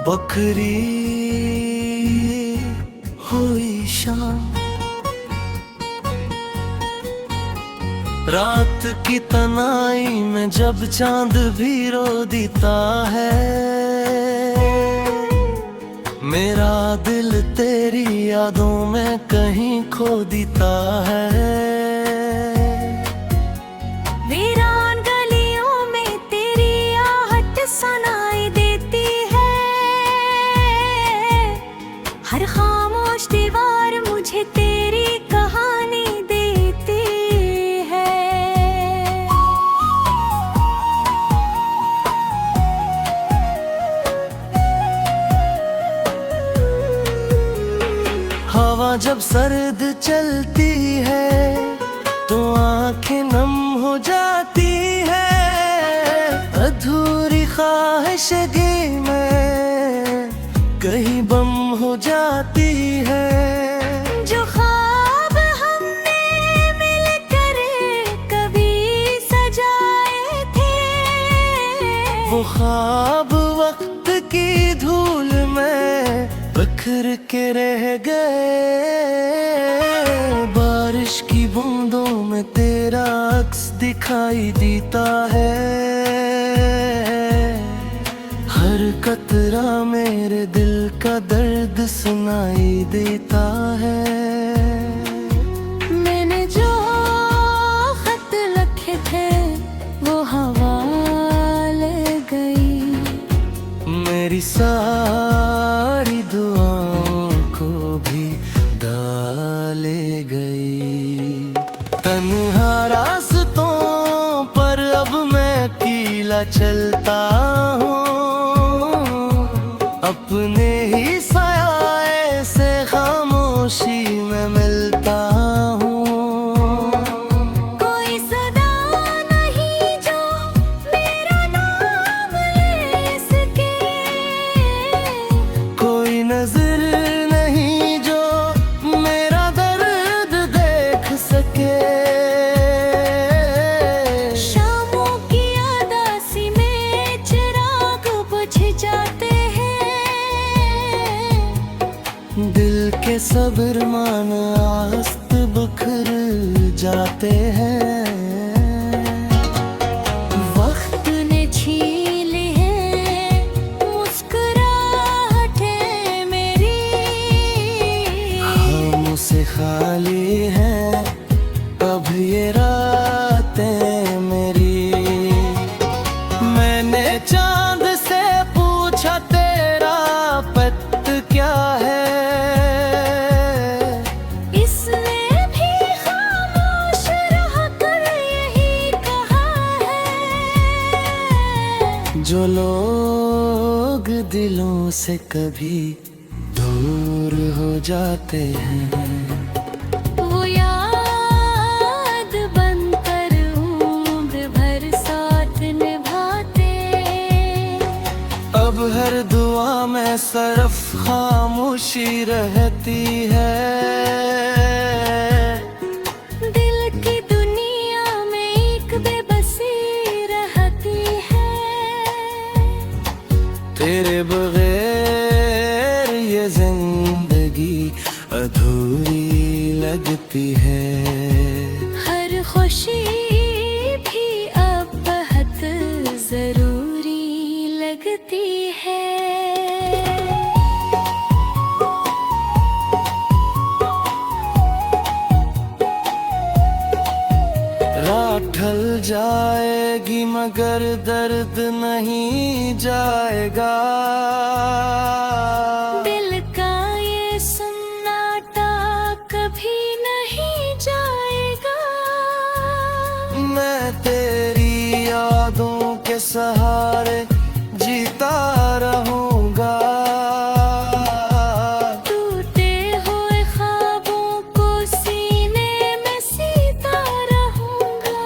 बखरी हुई शाम, रात की तनाई में जब चांद भी रो देता है, मेरा दिल तेरी यादों में कहीं खो देता है। वीरान गलियों में तेरी आहट सुनाई देती है, हर खामोश दीवार मुझे तेरी कहानी देती है। हवा जब सर्द चलती है तो आंखें नम हो जाती है, अधूरी ख्वाहिशगी में कहीं बम हो जाती है। जो ख्वाब हमने मिलकर कभी सजाए थे, वो ख्वाब वक्त की धूल में बिखर के रह गए, बारिश की बूंदों में तेरा अक्स दिखाई देता है, हर कतरा मेरे दिल का दर्द सुनाई देता है। मैंने जो खत लिखे थे वो हवा ले गई, मेरी सारी दुआओं को भी डाले गई। तन्हा रास्तों पर अब मैं अकेला चलता हूँ, अपने ही साये से खामोशी में मिलता हूँ। कोई सदा नहीं जो मेरा नाम ले सके, कोई नजर नहीं जो मेरा दर्द देख सके, शामों की उदासी में चिराग बुझ जाते हैं, दिल के सब्र मान आस्त बिखर जाते हैं। वक्त ने छीन ली है मुस्कुराहटें मेरी, हमसे खाली हैं अब ये रातें मेरी। मैंने चांद से पूछा तेरा पत क्या है, इसने भी खामोश रहकर यही कहा है। जो लोग दिलों से कभी दूर हो जाते हैं, वो याद बनकर उम्र भर साथ निभाते, अब हर दुआ में सिर्फ खामोशी रहती है। दिल की दुनिया में एक बेबसी रहती है, तेरे बगैर ये जिंदगी अधूरी लगती है। हर खुशी भी अब बहुत जरूरी लगती है। रात ढल जाएगी मगर दर्द नहीं जाएगा, दिल का ये सन्नाटा कभी नहीं जाएगा, मैं तेरी यादों के सहारे जीता रहूंगा, टूटे हुए ख्वाबों को सीने में सीता रहूंगा।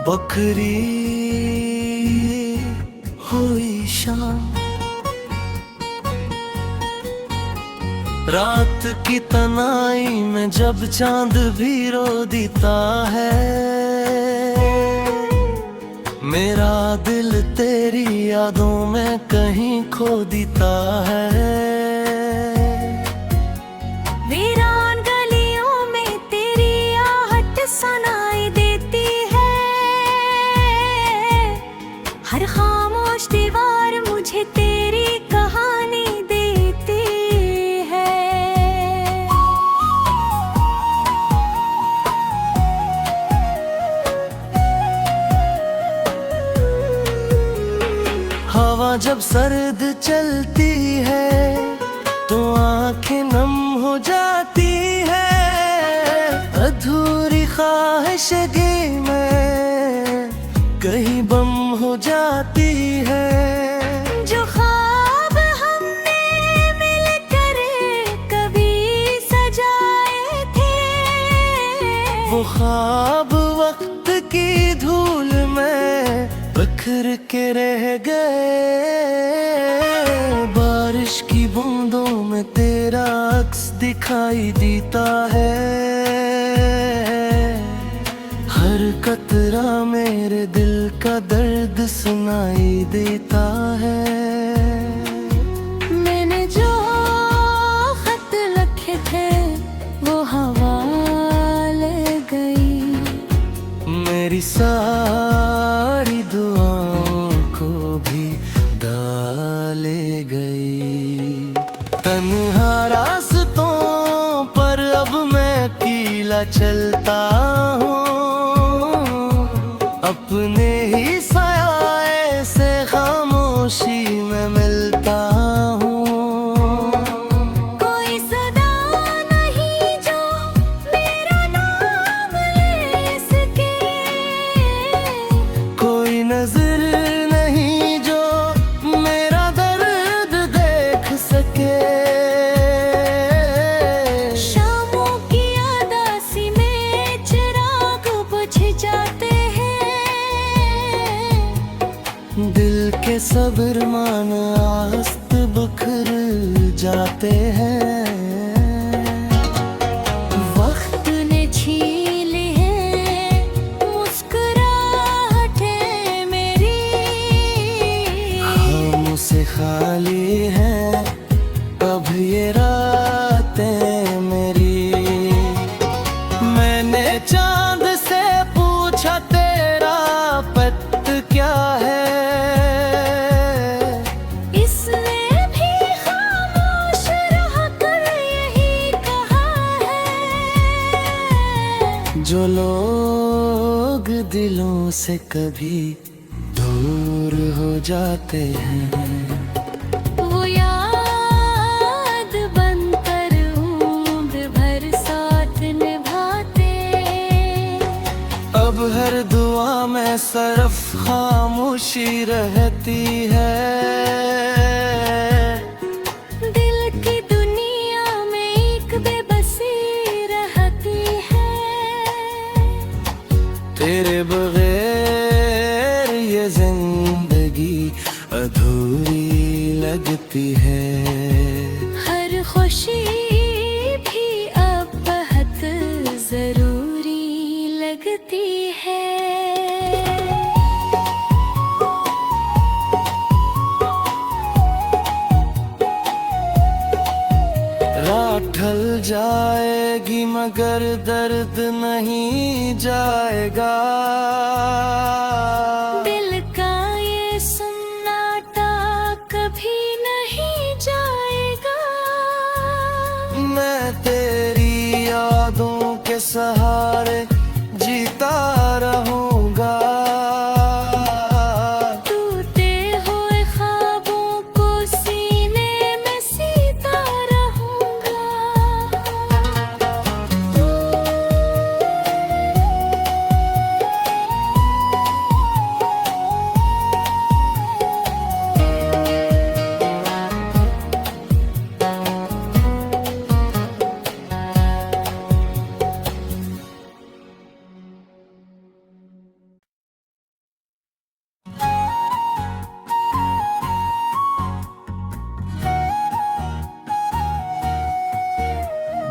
बखरी हुई शाम, रात की तनाई में जब चांद भी रो देता है, मेरा दिल तेरी यादों में कहीं खो देता है। वीरान गलियों में तेरी आहट सुनाई देती है, हर खामोश दीवार मुझे तेरी कहानी देती है। हवा जब सर्द चलती है तो आंखें नम हो जाती है, अधूरी ख्वाहिशगी में कहीं बम हो जाती है। जो ख्वाब हमने मिलकर कभी सजाए थे, वो ख्वाब वक्त की धूल में बिखर के रह गए, बारिश की बूंदों में तेरा अक्स दिखाई देता है, हर कतरा मेरे दिल का दर्द सुनाई देता है। मैंने जो खत लिखे थे वो हवा ले गई, मेरी सारी दुआओं को भी डाले गई। तन्हा रास्तों पर अब मैं अकेला चलता हूँ, अपने ही साए से खामोशी में मिलता हूँ। कोई सदा नहीं जो मेरा नाम ले सके, कोई नजर नहीं जो मेरा दर्द देख सके, शामों की उदासी में चिराग बुझ जाते हैं, दिल के सब्र मान आस्त बिखर जाते हैं। वक्त ने छीन ली है मुस्कुराहटें मेरी, हमसे खाली हैं अब ये रातें मेरी। मैंने चांद से पूछा तेरा पत क्या है, इसने भी खामोश रहकर यही कहा है। जो लोग दिलों से कभी दूर हो जाते हैं, वो याद बनकर उम्र भर साथ निभाते, अब हर दुआ में सिर्फ खामोशी रहती है। दिल की दुनिया में एक बेबसी रहती है, तेरे बगैर ये जिंदगी अधूरी लगती है। हर खुशी भी अब बहुत जरूरी लगती है। रात ढल जाएगी मगर दर्द नहीं जाएगा, दिल का ये सन्नाटा कभी नहीं जाएगा, मैं तेरी यादों के सहारे जीता रहूंगा। टूटे हुए ख्वाबों को सीने में सीता रहूंगा।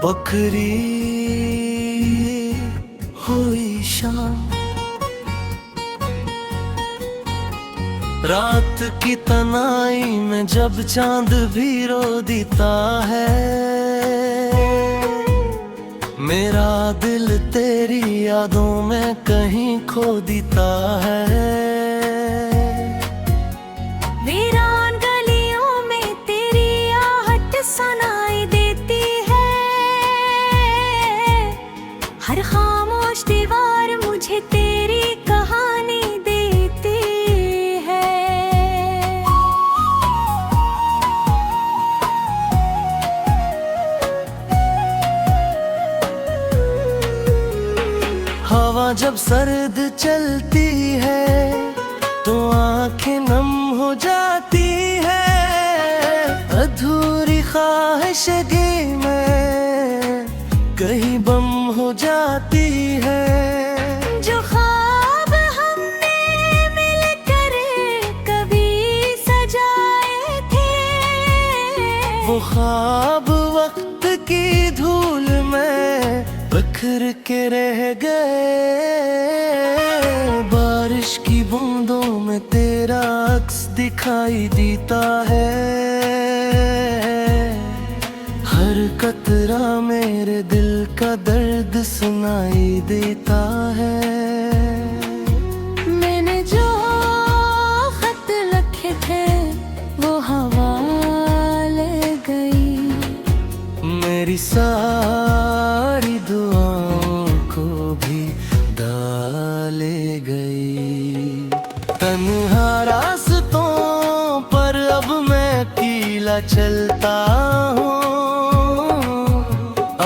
बखरी हुई शाम, रात की तनाई में जब चांद भी रो देता है, मेरा दिल तेरी यादों में कहीं खो देता है। वीरान गलियों में तेरी आहट सुनाई देती है, हर खामोश दीवार मुझे तेरी कहानी देती है। हवा जब सर्द चलती है तो आंखें नम हो जाती है, अधूरी ख्वाहिशगी में कहीं बम हो जाती है। जो ख्वाब हमने मिलकर कभी सजाए थे, वो ख्वाब वक्त की धूल में बिखर के रह गए, बारिश की बूंदों में तेरा अक्स दिखाई देता है, हर कतरा मेरे दिल का दर्द सुनाई देता है। मैंने जो खत लिखे थे वो हवा ले गई, मेरी सारी दुआओं को भी डाले गई, तन्हा रास्तों पर अब मैं अकेला चलता हूँ,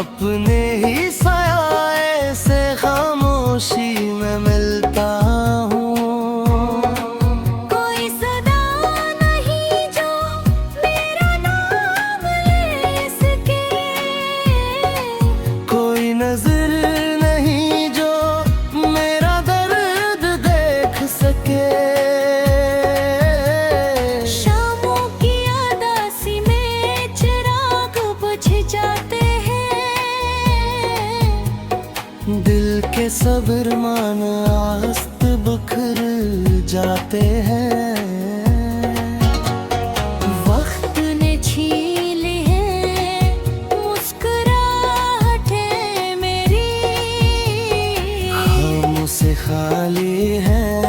अपने ही साये से खामोशी में मिलता हूँ। कोई सदा नहीं जो मेरा नाम ले सके, कोई नजर नहीं जो मेरा दर्द देख सके, शामों की उदासी में चिराग बुझ जाते हैं, दिल के सब्र मान आस्त बिखर जाते हैं। वक्त ने छीन ली है मुस्कुराहटें मेरी, हम से खाली हैं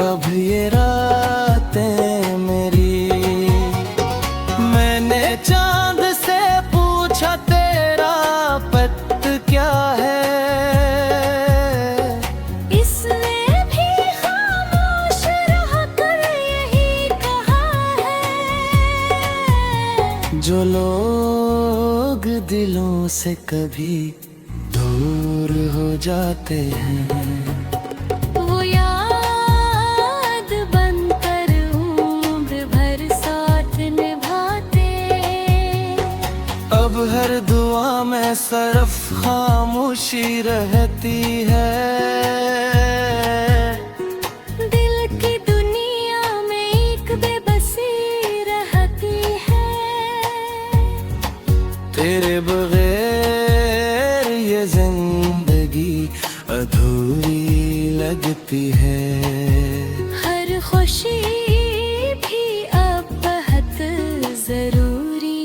अब ये रातें मेरी। मैंने चांद से पूछा तेरा पत क्या है, इसने भी खामोश रह कर यही कहा है। जो लोग दिलों से कभी दूर हो जाते हैं, वो याद बनकर उम्र भर साथ निभाते, अब हर दुआ में सिर्फ खामोशी रहती है, दिल की दुनिया में एक बेबसी रहती है। तेरे बगैर ये जिंदगी अधूरी लगती है, हर खुशी भी अब बहुत जरूरी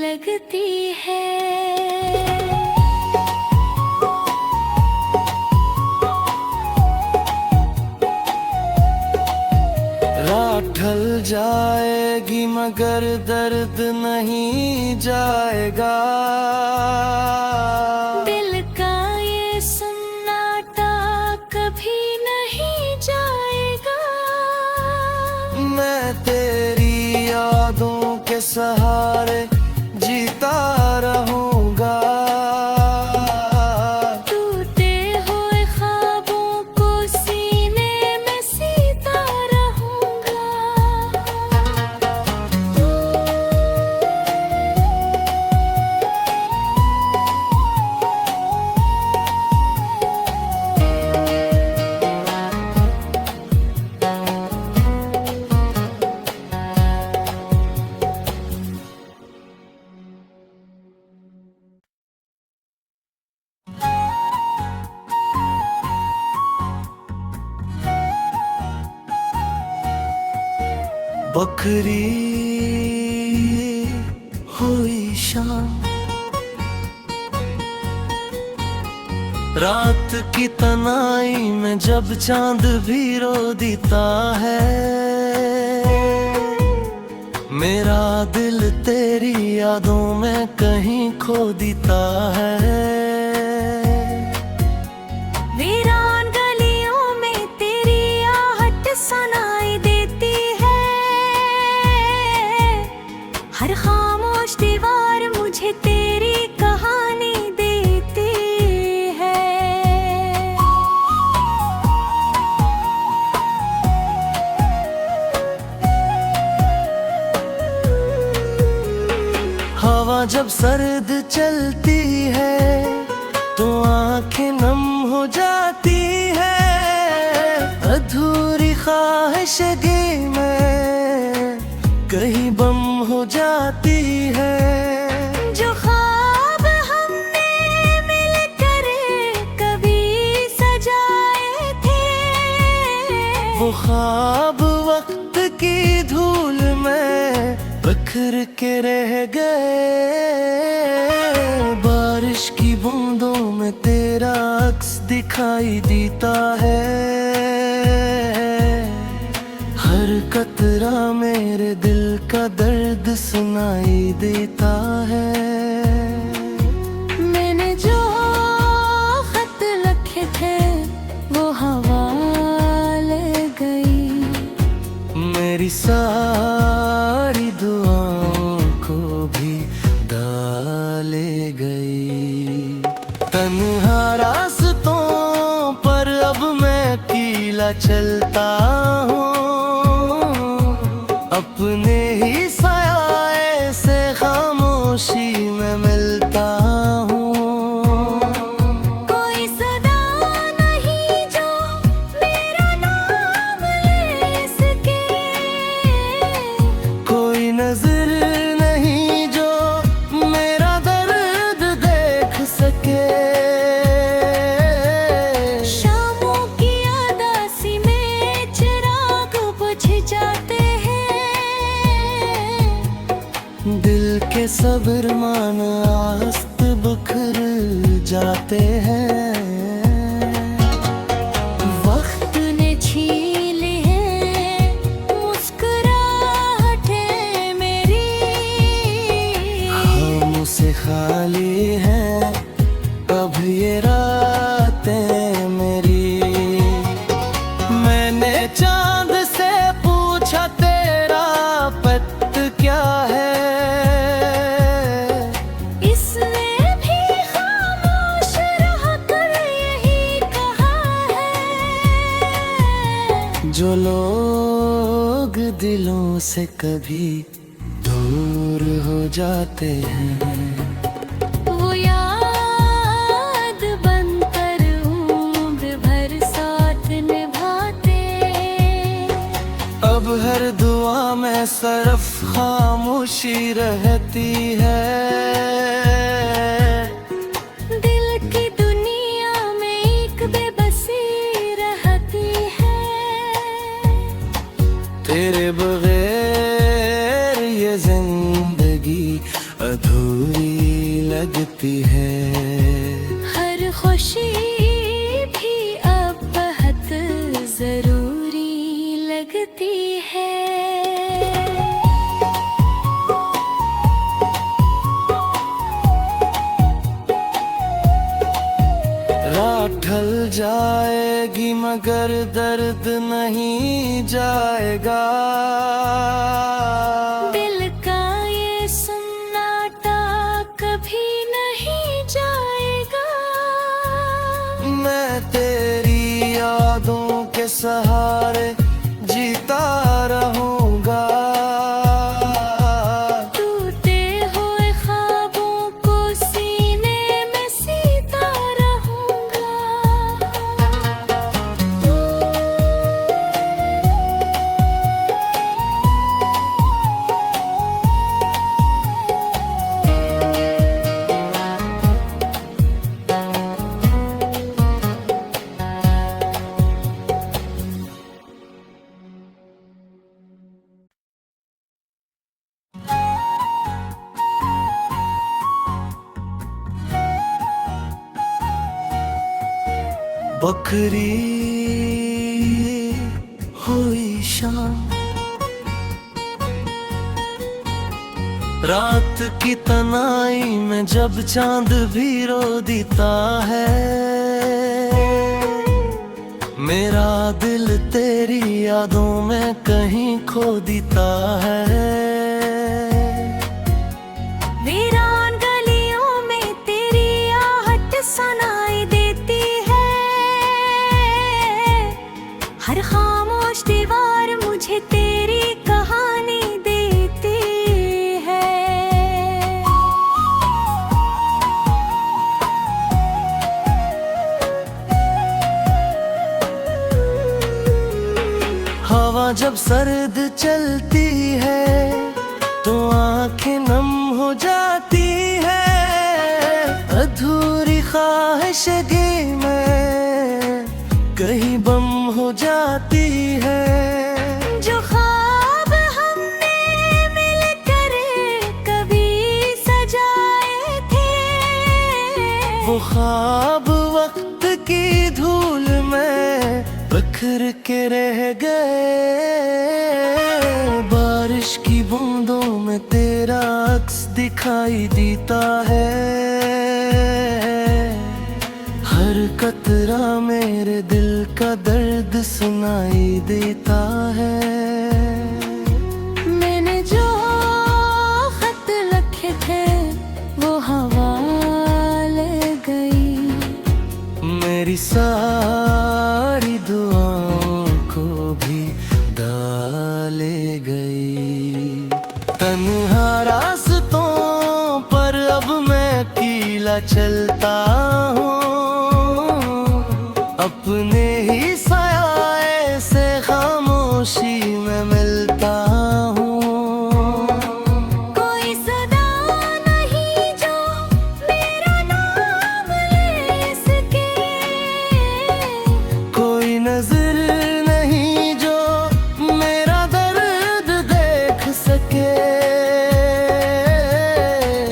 लगती है। रात ढल जाएगी मगर दर्द नहीं जाएगा, दिल का ये सन्नाटा कभी नहीं जाएगा, मैं तेरी यादों के सहारे जीता रहूंगा, टूटे हुए ख्वाबों को सीने में सीता रहूंगा। बखरी हुई शाम, रात की तनाई में जब चांद भी रो देता है, मेरा दिल तेरी यादों में कहीं खो देता है। वीरान गलियों में तेरी आहट सुनाई देती है, हर खामोश दीवार मुझे तेरी कहानी देती है। हवा जब सर्द चलती है तो आंखें नम हो जाती है, अधूरी ख्वाहिशगी में कहीं बम हो जाती है। जो ख्वाब हमने मिलकर कभी सजाए थे, वो ख्वाब वक्त की धूल में बिखर के रह गए, बारिश की बूंदों में तेरा अक्स दिखाई देता है, हर कतरा मेरे दिल का दर्द सुनाई देता है। मैंने जो खत लिखे थे वो हवा ले गई, मेरी सारी दुआओं को भी डाले गई, तन्हा रास्तों पर अब मैं अकेला चलता हूँ, अपने ही साये से खामोशी में मिलता हूँ। कोई सदा नहीं जो मेरा नाम ले सके, कोई नजर नहीं जो मेरा दर्द देख सके, शामों की उदासी में चिराग बुझ जाते हैं, दिल के सब्र मान आस्त बिखर जाते हैं। वक्त ने छीन ली है मुस्कुराहटें मेरी, हम से खाली हैं अब ये रातें मेरी। मैंने चांद से पूछा तेरा पत क्या है, इसने भी खामोश रह कर यही कहा है। जो लोग दिलों से कभी दूर हो जाते हैं, वो याद बनकर उम्र भर साथ निभाते, अब हर दुआ में सिर्फ खामोशी रहती है, दिल की दुनिया में एक बेबसी रहती है। तेरे बगैर ये जिंदगी अधूरी लगती है, हर खुशी भी अब बहुत जरूरी लगती है। रात ढल जाएगी मगर दर्द नहीं जाएगा, दिल का ये सन्नाटा कभी नहीं जाएगा, मैं तेरी यादों के सहारे जीता रहूंगा, टूटे हुए ख्वाबों को सीने में सीता रहूंगा। बखरी हुई शाम, रात की तनाई में जब चांद भी रो देता है, मेरा दिल तेरी यादों में कहीं खो देता है। वीरान गलियों में तेरी आहट सुनाई देती है, हर खामोश दीवार मुझे तेरी कहानी देती है। हवा जब सर्द चलती है तो आंखें नम हो जाती है, अधूरी ख्वाहिशगी में कहीं बम हो जाती है। जो ख्वाब हमने मिलकर कभी सजाए थे, वो ख्वाब वक्त की धूल में बिखर के रह गए, बारिश की बूंदों में तेरा अक्स दिखाई देता है, हर कतरा मेरे दिल का दर्द सुनाई देता है। मैंने जो खत लिखे थे वो हवा ले गई, मेरी सारी दुआओं को भी डाले गई, तन्हा रास्तों पर अब मैं अकेला चलता हूँ, अपने ही साये से खामोशी में मिलता हूँ। कोई सदा नहीं जो मेरा नाम ले सके, कोई नजर नहीं जो मेरा दर्द देख सके,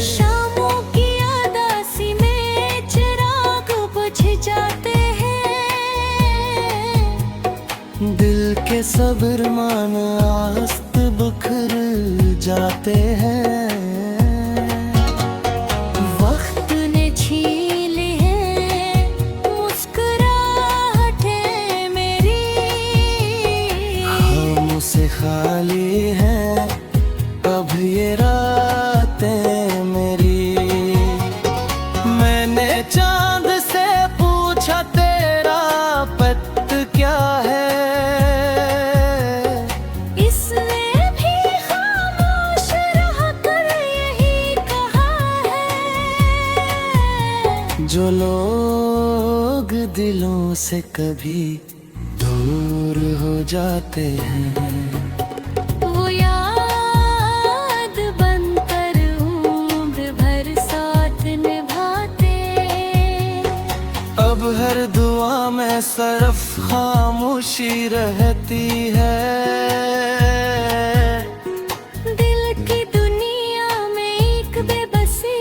शामों की उदासी में चिराग बुझ जाते हैं, दिल के सब्र मान आस्त बिखर जाते हैं। वक्त ने छीन ली है मुस्कुराहटें मेरी, हमसे खाली है अब ये रातें मेरी। मैंने चांद से पूछा तेरा पत क्या है, इसने भी खामोश रहकर यही कहा है। जो लोग दिलों से कभी दूर हो जाते हैं, वो याद बनकर उम्र भर साथ निभाते, अब हर दुआ में सिर्फ खामोशी रहती है, दिल की दुनिया में एक बेबसी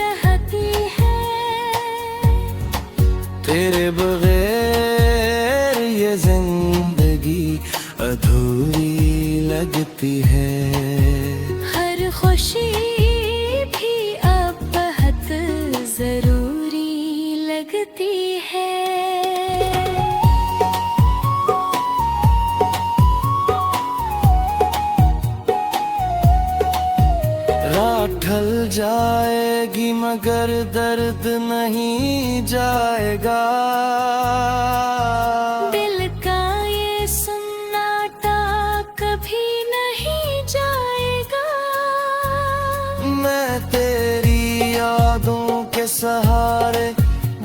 रहती है। तेरे बगैर ये जिंदगी अधूरी लगती है, हर खुशी भी अब बहुत जरूरी लगती है। रात ढल जाएगी मगर दर्द नहीं जाएगा, दिल का ये सन्नाटा कभी नहीं जाएगा, मैं तेरी यादों के सहारे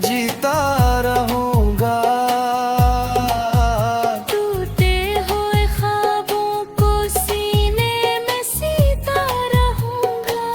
जीता रहूंगा, टूटे हुए ख्वाबों को सीने में सीता रहूंगा।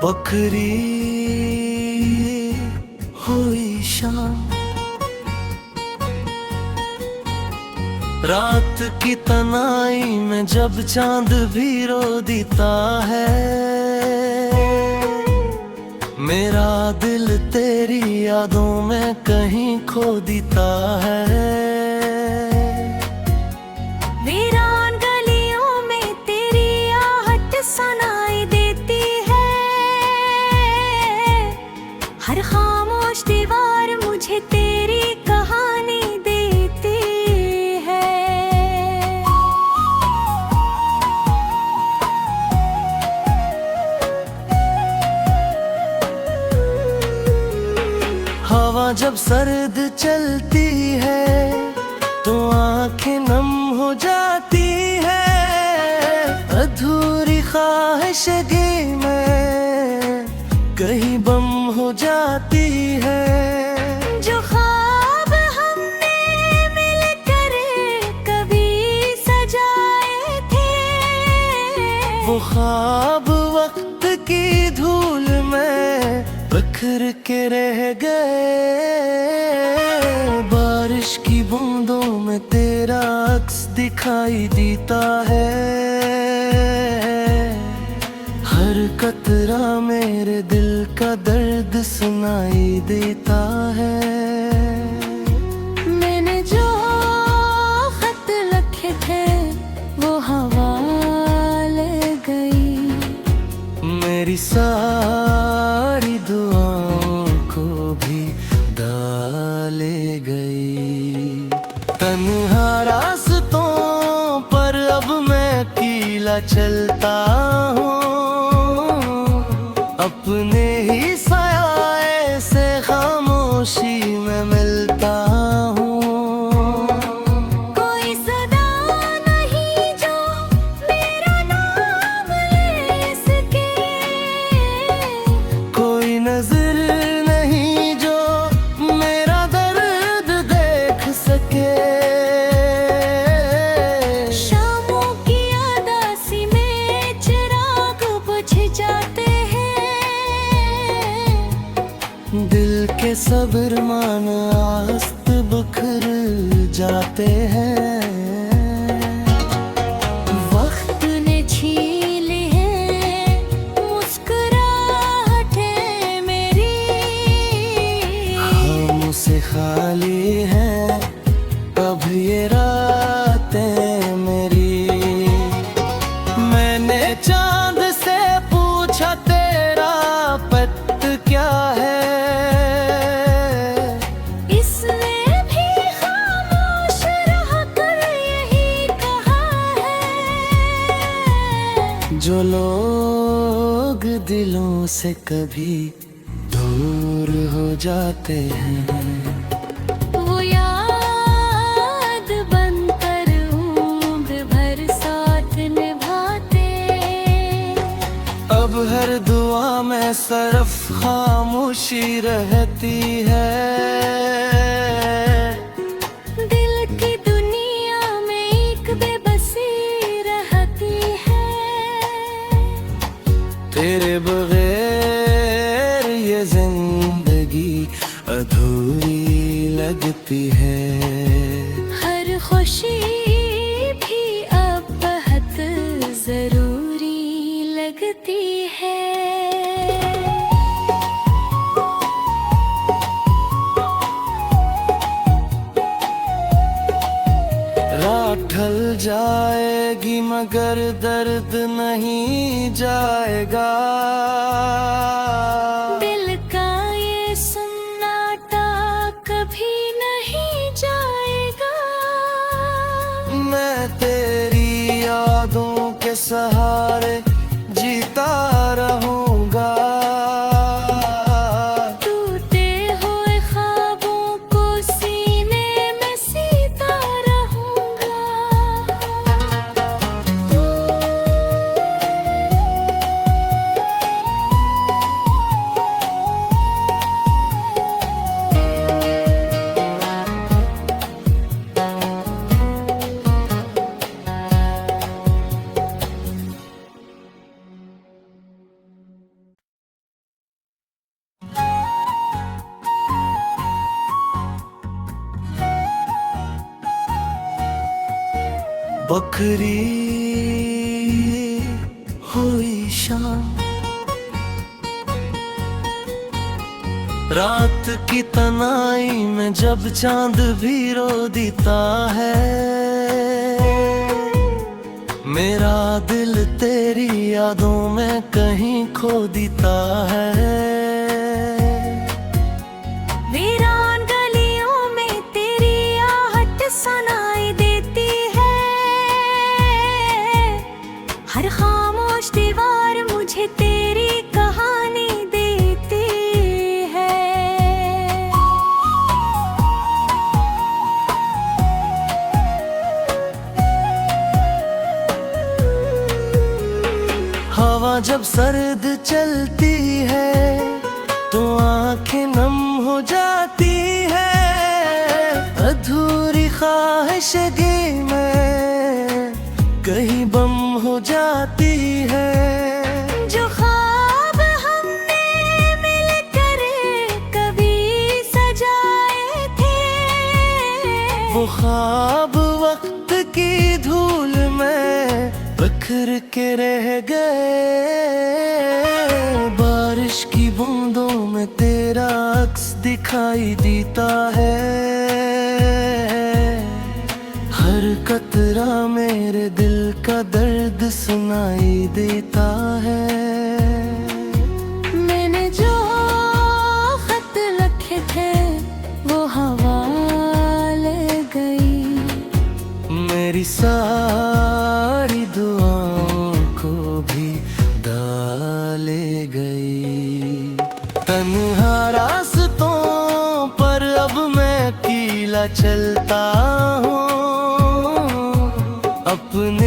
बखरी हुई शाम, रात की तनाई में जब चांद भी रो देता है, मेरा दिल तेरी यादों में कहीं खो देता है। वीरान गलियों में तेरी आहट सुनाई देती है, हर खामोश दीवार मुझे तेरी कहानी देती है। हवा जब सर्द चलती है तो आंखें नम हो जाती है, अधूरी ख्वाहिशगी में कहीं बम हो जाती है। जो ख्वाब हमने मिलकर कभी सजाए थे, वो ख्वाब वक्त की धूल में बिखर के रह गए, बारिश की बूंदों में तेरा अक्स दिखाई देता है, हर कतरा मेरे दिल का दर्द सुनाई देता है। मैंने जो खत लिखे थे वो हवा ले गई, मेरी सारी दुआओं को भी डाले गई, तन्हा रास्तों पर अब मैं अकेला चलता हूँ, अपने ही साये से खामोशी में मिलता हूँ। कोई सदा नहीं जो मेरा नाम ले सके, कोई नजर नहीं जो मेरा दर्द देख सके, शामों की उदासी में चिराग बुझ जाते हैं, दिल के सब अरमान आस्त बिखर जाते हैं। वक्त ने छीन ली है मुस्कुराहटें मेरी, हमसे खाली हैं अब ये रातें मेरी। मैंने चांद से पूछा तेरा पत क्या है, इसने भी खामोश रहकर यही कहा है। जो लोग दिलों से कभी दूर हो जाते हैं, वो याद बनकर उम्र भर साथ निभाते, अब हर दुआ में सिर्फ खामोशी रहती है, दिल की दुनिया में एक बेबसी रहती है। तेरे बगैर ये जिंदगी अधूरी लगती है, हर खुशी भी अब बहुत जरूरी लगती है। रात ढल जाएगी मगर दर्द नहीं जाएगा, दिल का ये सन्नाटा कभी नहीं जाएगा, मैं तेरी यादों के सहारे जीता रहूंगा, टूटे हुए ख्वाबों को सीने में सीता रहूंगा। बखरी हुई शाम, रात की तनाई में जब चांद भी रो देता है, मेरा दिल तेरी यादों में कहीं खो देता है। वीरान गलियों में तेरी आहट सुनाई देती है, हर खामोश दीवार मुझे तेरी कहानी देती है। हवा जब सर्द चलती है तो आंखें नम हो जाती है, अधूरी ख्वाहिशगी में कहीं बम हो जाती है। जो ख्वाब हमने मिलकर कभी सजाए थे, वो ख्वाब वक्त की धूल में बिखर के रह गए, बारिश की बूंदों में तेरा अक्स दिखाई देता है, हर कतरा मेरे दिल का दर्द सुनाई देता है। मैंने जो खत लिखे थे वो हवा ले गई, मेरी सारी दुआओं को भी डाले गई, तन्हा रास्तों पर अब मैं अकेला चलता हूँ, अपने